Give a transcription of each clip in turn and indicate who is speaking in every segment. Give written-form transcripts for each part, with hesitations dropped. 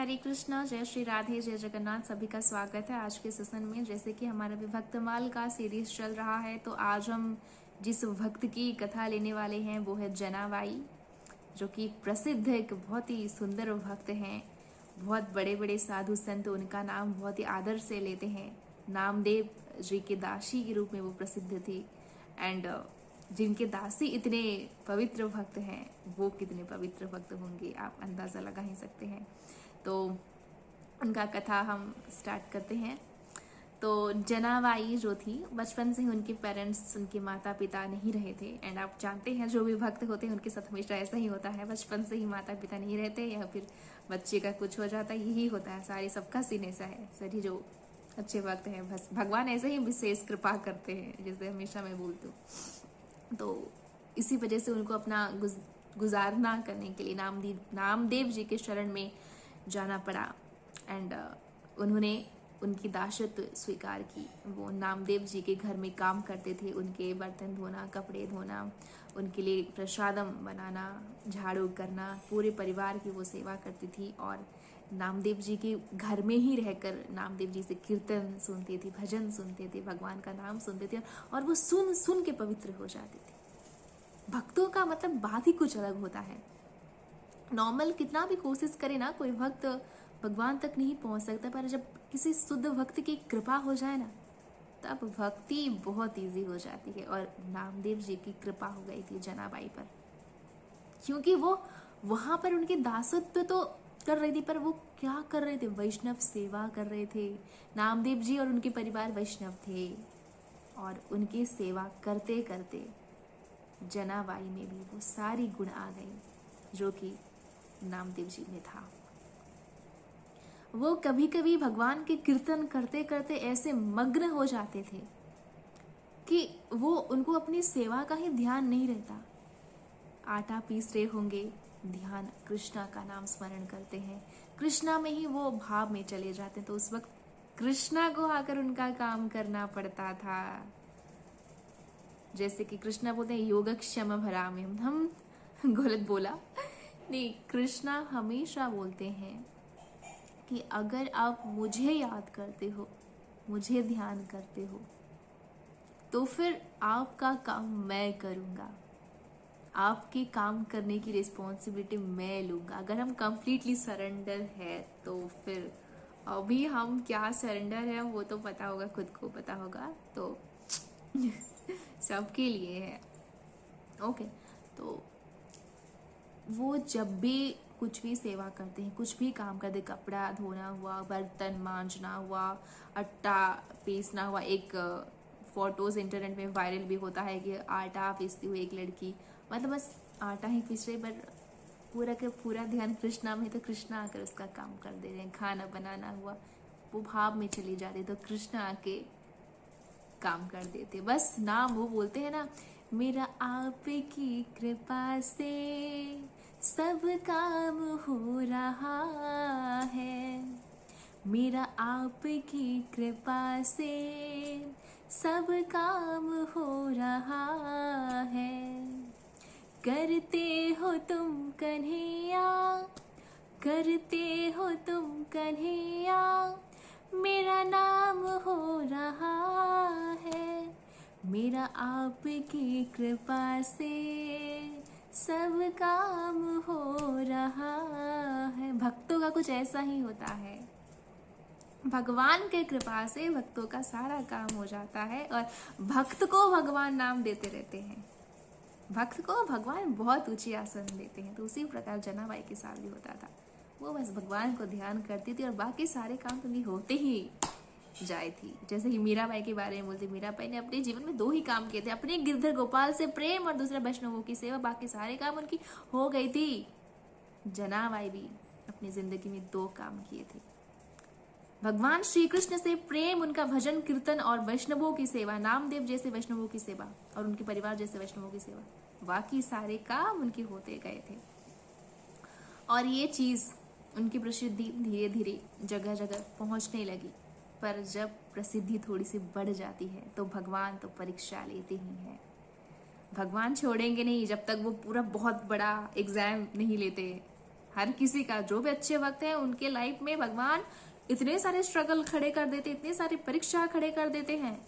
Speaker 1: हरे कृष्णा, जय श्री राधे, जय जगन्नाथ। सभी का स्वागत है आज के सेशन में। जैसे कि हमारा विभक्तमाल का सीरीज चल रहा है, तो आज हम जिस भक्त की कथा लेने वाले हैं वो है जनाबाई, जो कि प्रसिद्ध एक बहुत ही सुंदर भक्त हैं। बहुत बड़े बड़े साधु संत उनका नाम बहुत ही आदर से लेते हैं। नामदेव जी के दासी के रूप में वो प्रसिद्ध थी। एंड जिनके दासी इतने पवित्र भक्त हैं, वो कितने पवित्र भक्त होंगे आप अंदाज़ा लगा ही सकते हैं। तो उनका कथा हम स्टार्ट करते हैं। तो जनाबाई जो थी, बचपन से ही उनके पेरेंट्स, उनके माता पिता नहीं रहे थे। एंड आप जानते हैं जो भी भक्त होते हैं उनके साथ हमेशा ऐसा ही होता है, बचपन से ही माता पिता नहीं रहते या फिर बच्चे का कुछ हो जाता है, यही होता है। सारे सबका सीन ऐसा है, सभी जो अच्छे भक्त हैं बस भगवान ऐसे ही विशेष कृपा करते हैं, जैसे हमेशा मैं बोलती हूँ। तो इसी वजह से उनको अपना गुजारना करने के लिए नामदेव जी के शरण में जाना पड़ा। एंड उन्होंने उनकी दासत्व स्वीकार की। वो नामदेव जी के घर में काम करते थे, उनके बर्तन धोना, कपड़े धोना, उनके लिए प्रसादम बनाना, झाड़ू करना, पूरे परिवार की वो सेवा करती थी। और नामदेव जी के घर में ही रहकर नामदेव जी से कीर्तन सुनती थी, भजन सुनते थे, भगवान का नाम सुनते थे और वो सुन सुन के पवित्र हो जाती थी। भक्तों का मतलब बात ही कुछ अलग होता है। नॉर्मल कितना भी कोशिश करे ना, कोई भक्त भगवान तक नहीं पहुंच सकता, पर जब किसी शुद्ध भक्त की कृपा हो जाए ना, तब भक्ति बहुत इजी हो जाती है। और नामदेव जी की कृपा हो गई थी जनाबाई पर, क्योंकि वो वहां पर उनके दासत्व तो कर रही थी, पर वो क्या कर रहे थे? वैष्णव सेवा कर रहे थे। नामदेव जी और उनके परिवार वैष्णव थे, और उनकी सेवा करते करते जनाबाई में भी वो सारी गुण आ गई जो कि नामदेव जी में था। वो कभी कभी भगवान के कीर्तन करते करते ऐसे मग्न हो जाते थे कि वो उनको अपनी सेवा का ही ध्यान नहीं रहता। आटा पीस रहे होंगे, ध्यान कृष्णा का नाम स्मरण करते हैं, कृष्णा में ही वो भाव में चले जाते हैं। तो उस वक्त कृष्णा को आकर उनका काम करना पड़ता था। जैसे कि कृष्णा बोलते हैं योगक्षम भरामि, हम गलत बोला नहीं, कृष्णा हमेशा बोलते हैं कि अगर आप मुझे याद करते हो, मुझे ध्यान करते हो, तो फिर आपका काम मैं करूँगा, आपके काम करने की रिस्पॉन्सिबिलिटी मैं लूँगा। अगर हम कंप्लीटली सरेंडर है तो फिर अभी हम क्या सरेंडर है वो तो पता होगा, खुद को पता होगा, तो सबके लिए है। ओके, तो वो जब भी कुछ भी सेवा करते हैं, कुछ भी काम करते, कपड़ा धोना हुआ, बर्तन मांजना हुआ, आटा पीसना हुआ। एक फोटोज इंटरनेट में वायरल भी होता है कि आटा पीसती हुई एक लड़की, मतलब बस आटा ही पीस रही, पर पूरा का पूरा ध्यान कृष्णा में, तो कृष्णा आकर उसका काम कर दे रहे हैं। खाना बनाना हुआ, वो भाव में चली जाती, तो कृष्णा आके काम कर देते। बस नाम वो बोलते हैं ना, मेरा आपकी कृपा से सब काम हो रहा है, मेरा आपकी कृपा से सब काम हो रहा है, करते हो तुम कन्हैया, करते हो तुम कन्हैया, मेरा नाम हो रहा है, मेरा आपकी कृपा से सब काम हो रहा है। भक्तों का कुछ ऐसा ही होता है, भगवान के कृपा से भक्तों का सारा काम हो जाता है, और भक्त को भगवान नाम देते रहते हैं। भक्त को भगवान बहुत ऊंची आसन देते हैं। तो उसी प्रकार जनाबाई के साथ भी होता था। वो बस भगवान को ध्यान करती थी और बाकी सारे काम तो भी होते ही जाए थी। जैसे कि मीराबाई के बारे में बोलते, मीराबाई ने अपने जीवन में 2 ही काम किए थे, अपने गिरधर गोपाल से प्रेम और दूसरा वैष्णवों की सेवा। बाकी सारे काम उनकी हो गई थी। जनाबाई भी अपनी जिंदगी में 2 काम किए थे, भगवान श्री कृष्ण से प्रेम, उनका भजन कीर्तन और वैष्णवों की सेवा, नामदेव जैसे वैष्णवों की सेवा और उनके परिवार जैसे वैष्णवों की सेवा। बाकी सारे काम उनके होते गए थे। और ये चीज, उनकी प्रसिद्धि धीरे धीरे जगह जगह पहुंचने लगी। पर जब प्रसिद्धि थोड़ी सी बढ़ जाती है तो भगवान तो परीक्षा लेते ही हैं। भगवान छोड़ेंगे नहीं जब तक वो पूरा बहुत बड़ा एग्जाम नहीं लेते। हर किसी का, जो भी अच्छे वक्त है उनके लाइफ में भगवान इतने सारे स्ट्रगल खड़े कर देते, इतने सारे परीक्षा खड़े कर देते हैं,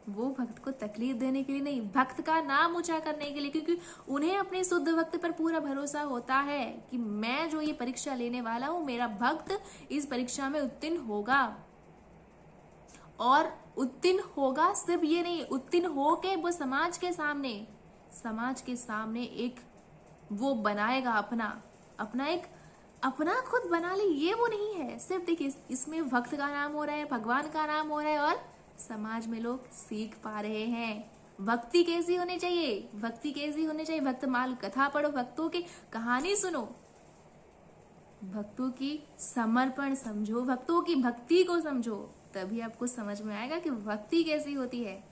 Speaker 1: वो भक्त को तकलीफ देने के लिए नहीं, भक्त का नाम ऊंचा करने के लिए, क्योंकि उन्हें अपने शुद्ध भक्त पर पूरा भरोसा होता है कि मैं जो ये परीक्षा लेने वाला हूं, मेरा भक्त इस परीक्षा में उत्तीर्ण होगा। और उत्तीर्ण होगा सिर्फ ये नहीं, उत्तीर्ण होके वो समाज के सामने एक वो बनाएगा अपना खुद बना ले, ये वो नहीं है। सिर्फ देखिए, इसमें भक्त का नाम हो रहा है, भगवान का नाम हो रहा है, और समाज में लोग सीख पा रहे हैं भक्ति कैसी होनी चाहिए। भक्त माल कथा पढ़ो, भक्तों की कहानी सुनो, भक्तों की समर्पण समझो, भक्तों की भक्ति को समझो, तभी आपको समझ में आएगा कि भक्ति कैसी होती है।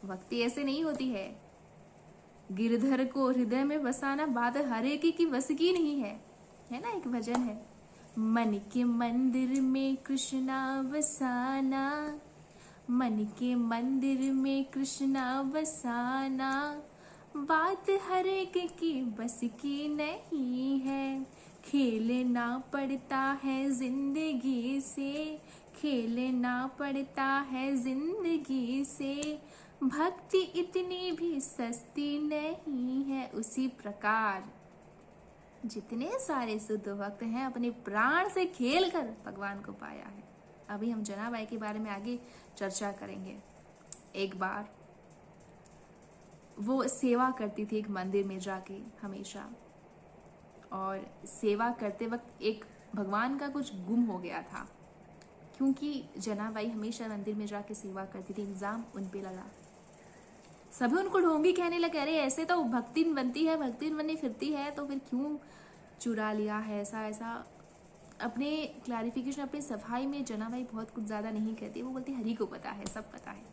Speaker 1: भक्ति ऐसे नहीं होती है। गिरधर को हृदय में बसाना बात हर एक की बस की नहीं है ना। एक भजन है, मन के मंदिर में कृष्णा बसाना, मन के मंदिर में कृष्णा बसाना, बात हर एक की बस की नहीं है, खेलना पड़ता है जिंदगी से, खेलना पड़ता है जिंदगी से, भक्ति इतनी भी सस्ती नहीं है। उसी प्रकार जितने सारे शुद्ध भक्त हैं अपने प्राण से खेल कर भगवान को पाया है। अभी हम जनाबाई के बारे में आगे चर्चा करेंगे। एक बार वो सेवा करती थी एक मंदिर में जाके हमेशा, और सेवा करते वक्त एक भगवान का कुछ गुम हो गया था, क्योंकि जनाबाई हमेशा मंदिर में जाके सेवा करती थी। इल्जाम उन पे लगा, सभी उनको ढोंगी कहने लगे, अरे ऐसे तो भक्तिन बनती है, भक्तिन बनी फिरती है, तो फिर क्यों चुरा लिया है ऐसा। अपने क्लैरिफिकेशन, अपनी सफाई में जनाबाई बहुत कुछ ज्यादा नहीं कहती, वो बोलती हरि को पता है, सब पता है।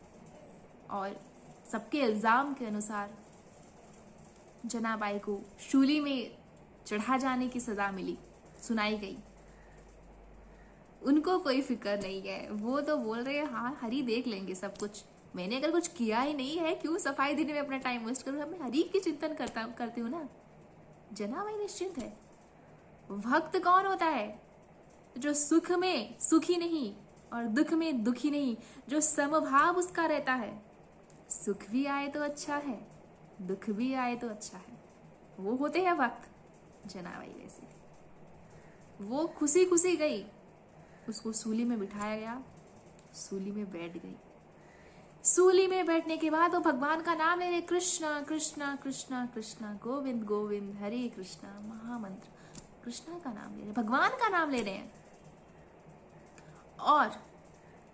Speaker 1: और सबके इल्जाम के अनुसार जनाबाई को शूली में चढ़ा जाने की सजा सुनाई गई। उनको कोई फिक्र नहीं है, वो तो बोल रहे हैं हाँ हरि देख लेंगे सब कुछ, मैंने अगर कुछ किया ही नहीं है, क्यों सफाई देने में अपना टाइम वेस्ट करूँ, मैं हरि की चिंतन करती हूँ ना। जनाबाई निश्चिंत है। भक्त कौन होता है? जो सुख में सुखी नहीं और दुख में दुखी नहीं, जो समभाव उसका रहता है। सुख भी आए तो अच्छा है, दुख भी आए तो अच्छा है, वो होते हैं भक्त। जनाबाई वैसे वो खुशी खुशी गई, उसको सूली में बिठाया गया, सूली में बैठ गई। सूली में बैठने के बाद वो भगवान का नाम ले रहे, कृष्णा कृष्णा कृष्णा कृष्णा गोविंद गोविंद हरे कृष्णा, महामंत्र कृष्णा का नाम ले रहे, भगवान का नाम ले रहे हैं। और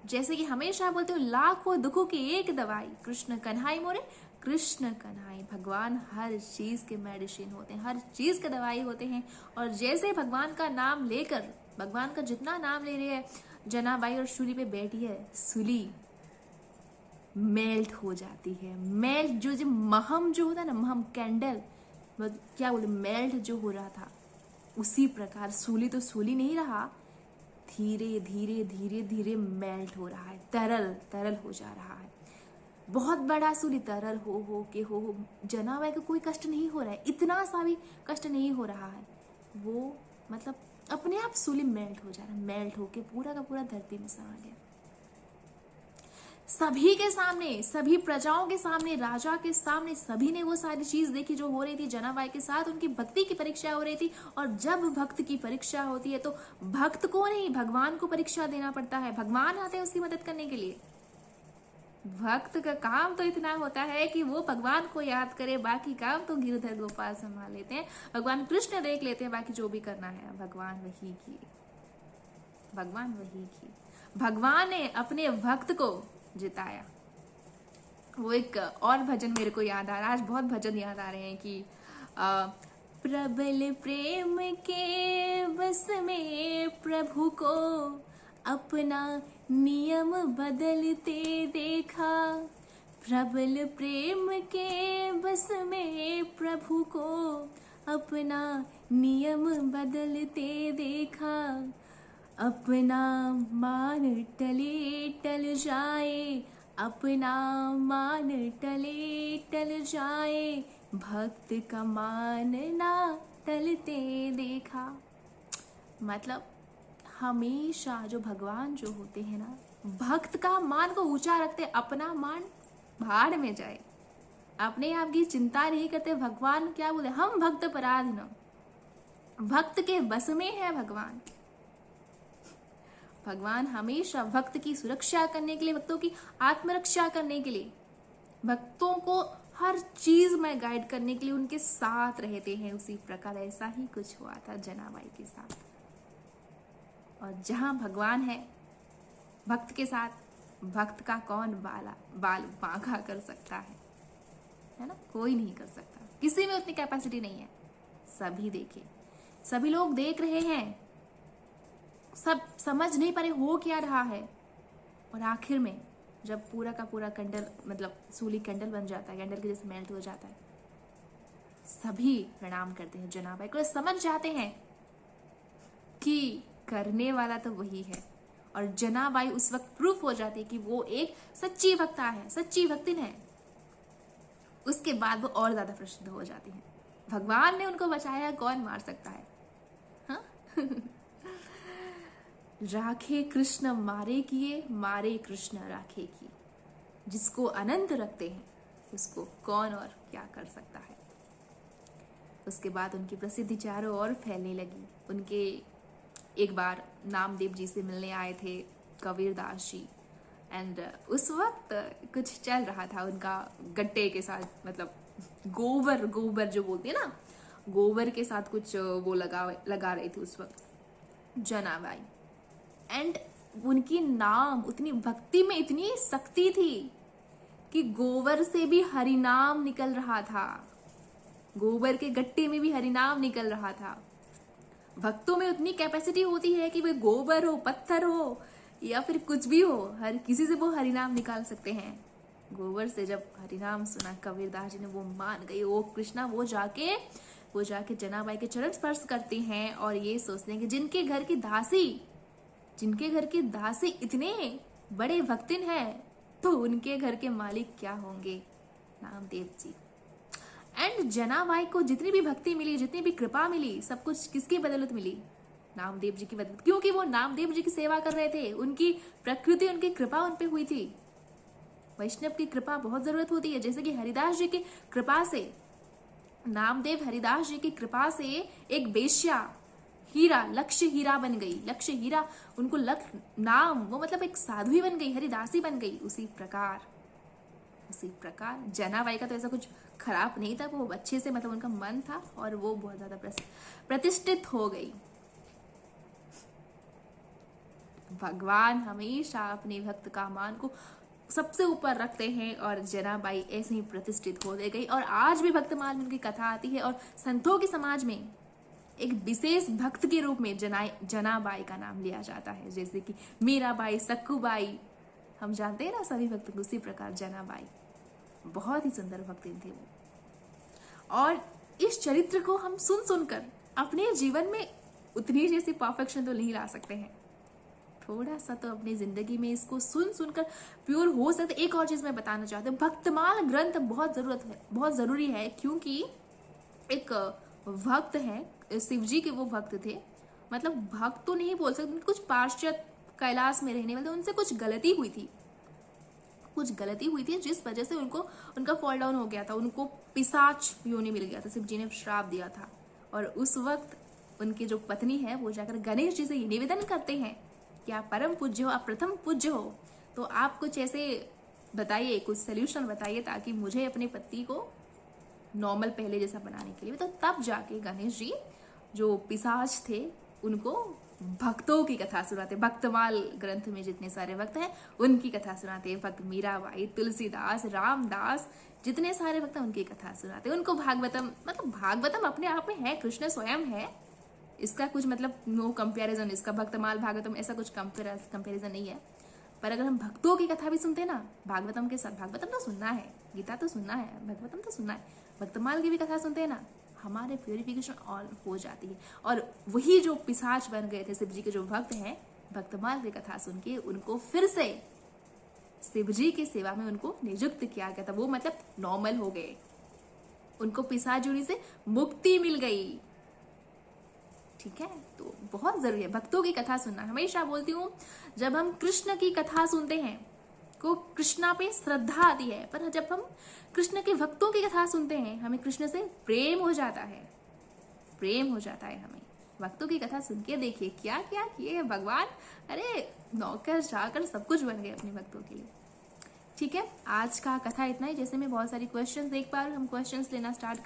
Speaker 1: जैसे कि हमेशा बोलते हो, लाखों दुखों की एक दवाई, कृष्ण कन्हाई मोरे, कृष्ण कन्हाई। भगवान हर चीज के मेडिसिन होते हैं, हर चीज के दवाई होते हैं। और जैसे भगवान का नाम लेकर, भगवान का जितना नाम ले रहे हैं जनाबाई, और सूली पे बैठी है, सूली मेल्ट हो जाती है। मेल्ट जो महम जो होता है ना, महम कैंडल, क्या बोले, मेल्ट जो हो रहा था, उसी प्रकार सूली तो सूली नहीं रहा, धीरे धीरे धीरे धीरे मेल्ट हो रहा है, तरल तरल हो जा रहा है। बहुत बड़ा सूली तरल हो जनाबाई को कोई कष्ट नहीं हो रहा है, इतना सा भी कष्ट नहीं हो रहा है। वो मतलब अपने आप सूली मेल्ट हो जा रहा है, मेल्ट होके पूरा का पूरा धरती में समा गया। सभी के सामने, सभी प्रजाओं के सामने, राजा के सामने, सभी ने वो सारी चीज देखी जो हो रही थी जनाबाई के साथ। उनकी भक्ति की परीक्षा हो रही थी। और जब भक्त की परीक्षा होती है तो भक्त को नहीं, भगवान को परीक्षा देना पड़ता है। भगवान आते हैं उसकी मदद करने के लिए। भक्त का काम तो इतना होता है कि वो भगवान को याद करे, बाकी काम तो गिरधर गोपाल संभाल लेते हैं, भगवान कृष्ण देख लेते हैं, बाकी जो भी करना है भगवान वही की, भगवान वही की। भगवान ने अपने भक्त को जिताया। वो एक और भजन मेरे को याद आ रहा है, आज बहुत भजन याद आ रहे हैं कि प्रबल प्रेम के बस में प्रभु को अपना नियम बदलते देखा, प्रबल प्रेम के बस में प्रभु को अपना नियम बदलते देखा, अपना मान टले टल जाए, अपना मान टले टल जाए, भक्त का मानना टलते देखा। मतलब हमेशा जो भगवान जो होते हैं ना, भक्त का मान को ऊंचा रखते, अपना मान भाड़ में जाए, अपने आप की चिंता नहीं करते। भगवान क्या बोले, हम भक्त पराधीनम, भक्त के बस में है भगवान। भगवान हमेशा भक्त की सुरक्षा करने के लिए, भक्तों की आत्मरक्षा करने के लिए, भक्तों को हर चीज में गाइड करने के लिए उनके साथ रहते हैं। उसी प्रकार ऐसा ही कुछ हुआ था जनाबाई के साथ। और जहां भगवान है भक्त के साथ, भक्त का कौन बाल बांका कर सकता है ना? कोई नहीं कर सकता, किसी में उतनी कैपेसिटी नहीं है। सभी देखे, सभी लोग देख रहे हैं, सब समझ नहीं पा रहे हो क्या रहा है। और आखिर में जब पूरा का पूरा कैंडल, मतलब सूली कैंडल बन जाता है, कैंडल के जैसे मेल्ट हो जाता है, सभी प्रणाम करते हैं जनाबाई को, समझ जाते हैं कि करने वाला तो वही है। और जनाबाई उस वक्त प्रूफ हो जाती है कि वो एक सच्ची वक्ता है, सच्ची भक्तिन है। उसके बाद वो और ज्यादा प्रसिद्ध हो जाती है। भगवान ने उनको बचाया, कौन मार सकता है? हाँ? राखे कृष्ण मारे किए, मारे कृष्ण राखे की। जिसको अनंत रखते हैं उसको कौन और क्या कर सकता है। उसके बाद उनकी प्रसिद्धि चारों ओर फैलने लगी। उनके एक बार नामदेव जी से मिलने आए थे कबीरदास जी, एंड उस वक्त कुछ चल रहा था उनका गट्टे के साथ, मतलब गोबर जो बोलते हैं ना, गोबर के साथ कुछ वो लगा रही थी उस वक्त जनाबाई। एंड उनकी नाम उतनी भक्ति में इतनी शक्ति थी कि गोबर से भी हरिनाम निकल रहा था, गोबर के गट्टे में भी हरिनाम निकल रहा था। भक्तों में उतनी कैपेसिटी होती है कि वे गोबर हो, पत्थर हो या फिर कुछ भी हो, हर किसी से वो हरिनाम निकाल सकते हैं। गोबर से जब हरिनाम सुना कबीरदास जी ने, वो मान गई, ओ कृष्णा। वो जाके जनाबाई के चरण स्पर्श करते हैं और ये सोचते हैं कि जिनके घर की दासी इतने बड़े भक्तिन है, तो उनके घर के मालिक क्या होंगे? नामदेव जी। एंड जनाबाई को जितनी भी भक्ति मिली, जितनी भी कृपा मिली, सब कुछ किसकी बदौलत मिली? नामदेव जी की बदौलत। क्योंकि वो नामदेव जी की सेवा कर रहे थे, उनकी प्रकृति, उनकी कृपा उन पे हुई थी। वैष्णव की कृपा बहुत जरूरत होती है। जैसे कि हरिदास जी की कृपा से, नामदेव हरिदास जी की कृपा से एक बेश्या हीरा, लक्ष्य हीरा बन गई। लक्ष्य हीरा उनको नाम, वो मतलब एक साध्वी बन गई, हरिदासी बन गई। उसी प्रकार जनाबाई का तो ऐसा कुछ खराब नहीं था, वो अच्छे से, मतलब उनका मन था और वो बहुत ज्यादा प्रतिष्ठित हो गई। भगवान हमेशा अपने भक्त का मान को सबसे ऊपर रखते हैं और जनाबाई ऐसे ही प्रतिष्ठित हो गई। और आज भी भक्तमाल में उनकी कथा आती है और संतों के समाज में एक विशेष भक्त के रूप में जनाबाई का नाम लिया जाता है। जैसे कि मीराबाई, सक्कूबाई, हम जानते हैं ना सभी भक्त। उसी प्रकार जनाबाई बहुत ही सुंदर भक्तिन थे वो। और इस चरित्र को हम सुनकर अपने जीवन में उतनी जैसी परफेक्शन तो नहीं ला सकते हैं, थोड़ा सा तो अपनी जिंदगी में इसको सुनकर प्योर हो सकते। एक और चीज मैं बताना चाहती हूँ, भक्तमाल ग्रंथ बहुत जरूरी है, क्योंकि एक भक्त है, शिव जी के वो भक्त थे, मतलब भक्त तो नहीं बोल सकते, कुछ पाश्चात्य कैलाश में रहने वाले, उनसे कुछ गलती हुई थी जिस वजह से उनका फॉल डाउन हो गया था, उनको पिशाच योनि मिल गया था, शिव जी ने श्राप दिया था। और उस वक्त उनकी जो पत्नी है वो जाकर गणेश जी से ये निवेदन करते हैं कि आप परम पूज्य हो, आप प्रथम पूज्य हो, तो आप कुछ ऐसे बताइए, कुछ सोल्यूशन बताइए ताकि मुझे अपने पति को नॉर्मल पहले जैसा बनाने के लिए। तो तब जाके गणेश जी जो पिशाच थे उनको भक्तों की कथा सुनाते। भक्तमाल ग्रंथ में जितने सारे भक्त हैं उनकी कथा सुनाते। भक्त मीराबाई, तुलसीदास, रामदास, जितने सारे भक्त हैं उनकी कथा सुनाते। उनको भागवतम, मतलब भागवतम अपने आप में है, कृष्ण स्वयं है, इसका कुछ मतलब नो कंपैरिजन, इसका भक्तमाल भागवतम ऐसा कुछ कंपैरिजन नहीं है। पर अगर हम भक्तों की कथा भी सुनते ना भागवतम के साथ, भागवतम तो सुनना है, गीता तो सुनना है, भागवतम तो सुनना है, भक्तमाल की भी कथा सुनते हैं ना, हमारे प्योरिफिकेशन ऑल हो जाती है। और वही जो पिशाच बन गए थे शिव जी के जो भक्त हैं, भक्तमाल की कथा सुन के उनको फिर से शिव जी की सेवा में उनको नियुक्त किया गया था। वो मतलब नॉर्मल हो गए, उनको पिशाच योनि से मुक्ति मिल गई। ठीक है, तो बहुत जरूरी है भक्तों की कथा सुनना। हमेशा बोलती हूँ, जब हम कृष्ण की कथा सुनते हैं को कृष्णा पे श्रद्धा आती है, पर जब हम कृष्ण के भक्तों की कथा सुनते हैं हमें कृष्ण से प्रेम हो जाता है, प्रेम हो जाता है हमें। भक्तों की कथा सुन के देखिए क्या क्या किए हैं भगवान, अरे नौकर चाकर सब कुछ बन गए अपने भक्तों के लिए। ठीक है, आज का कथा इतना ही। जैसे मैं बहुत सारी क्वेश्चंस देख पा रही हूँ, हम क्वेश्चंस लेना स्टार्ट